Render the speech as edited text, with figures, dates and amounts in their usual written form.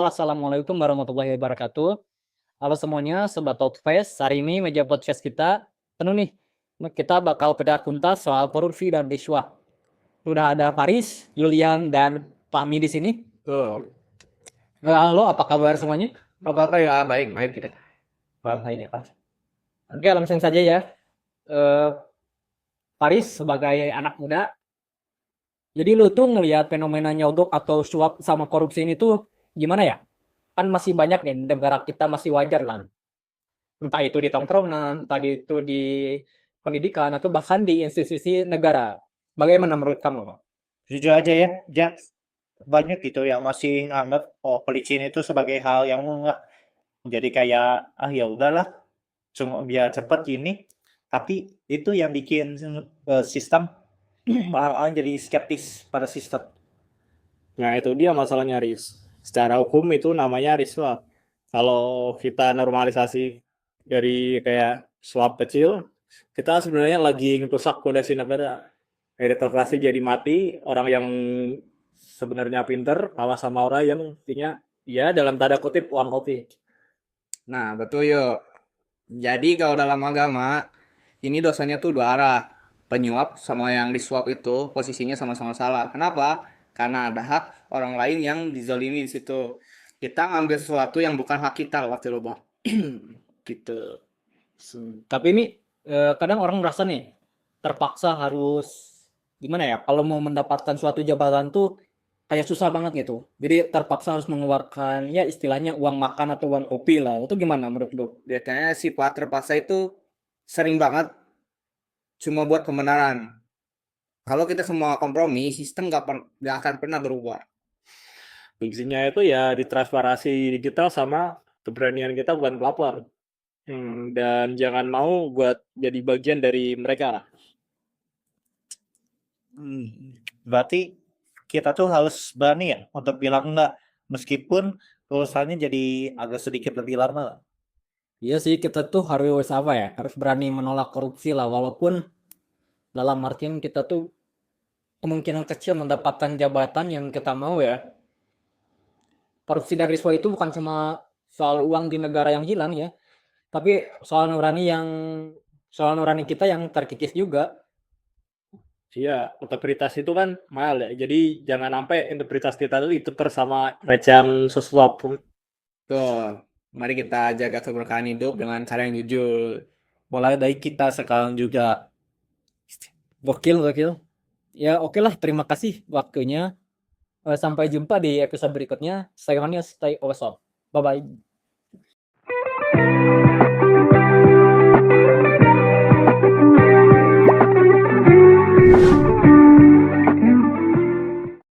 Halo, assalamualaikum warahmatullahi wabarakatuh. Halo semuanya, sobat Talkfest. Hari ini meja podcast kita penuh nih. Kita bakal bedah tuntas soal korupsi dan rishwah. Sudah ada Faris, Julian, dan Fahmi di sini. Betul. Halo, apa kabar semuanya? Apa-apa ya, baik, baik kita. Baik ya, Pak. Oke, langsung saja ya. Eh, Faris sebagai anak muda, jadi lu tuh ngelihat fenomena nyogok atau suap sama korupsi ini tuh gimana ya? Kan masih banyak nih di negara kita masih wajar lah. Entah itu di tongkrongan, entah itu di pendidikan, atau bahkan di institusi negara. Bagaimana menurut kamu? Jujur aja ya, banyak gitu yang masih nganggap pelicin itu sebagai hal yang jadi kayak ya udahlah cuma biar cepet gini. Tapi itu yang bikin sistem orang-orang jadi skeptis pada sistem. Nah, itu dia masalahnya, Riz. Secara hukum itu namanya riswa. Kalau kita normalisasi dari kayak suap kecil, kita sebenarnya lagi ngerusak fondasi negara. Meritokrasi jadi mati, orang yang sebenarnya pinter, kalah sama orang yang intinya, ya dalam tanda kutip, uang kopi. Nah, betul yuk. Jadi kalau dalam agama, ini dosanya tuh dua arah. Penyuap sama yang disuap itu posisinya sama-sama salah. Kenapa? Karena ada hak orang lain yang dizolimi di situ. Kita ngambil sesuatu yang bukan hak kita waktu itu, Bang. Gitu. Tapi ini kadang orang merasa nih terpaksa harus gimana ya? Kalau mau mendapatkan suatu jabatan tuh kayak susah banget gitu. Jadi terpaksa harus mengeluarkan ya istilahnya uang makan atau uang kopi lah. Itu gimana menurut lu? Biasanya sifat terpaksa itu sering banget cuma buat kebenaran. Kalau kita semua kompromi, sistem nggak akan pernah berubah. Fungsinya itu ya di transparansi digital sama keberanian kita bukan pelapor. Dan jangan mau buat jadi bagian dari mereka. Berarti kita tuh harus berani ya untuk bilang enggak, meskipun urusannya jadi agak sedikit lebih lama lah. Iya sih kita tuh harus apa ya? Harus berani menolak korupsi lah walaupun dalam artian kita tuh kemungkinan kecil mendapatkan jabatan yang kita mau ya. Korupsi dan riswa itu bukan cuma soal uang di negara yang hilang ya, tapi soal nurani kita yang terkikis juga. Iya, integritas itu kan mahal ya. Jadi jangan sampai integritas kita itu ditukar sama receh sesuap. Tuh, mari kita jaga keberkahan hidup dengan cara yang jujur. Mulai dari kita sekarang juga. Gokil, gokil. Ya oke lah, terima kasih waktunya. Sampai jumpa di episode berikutnya. Stay on, stay awesome. Bye bye.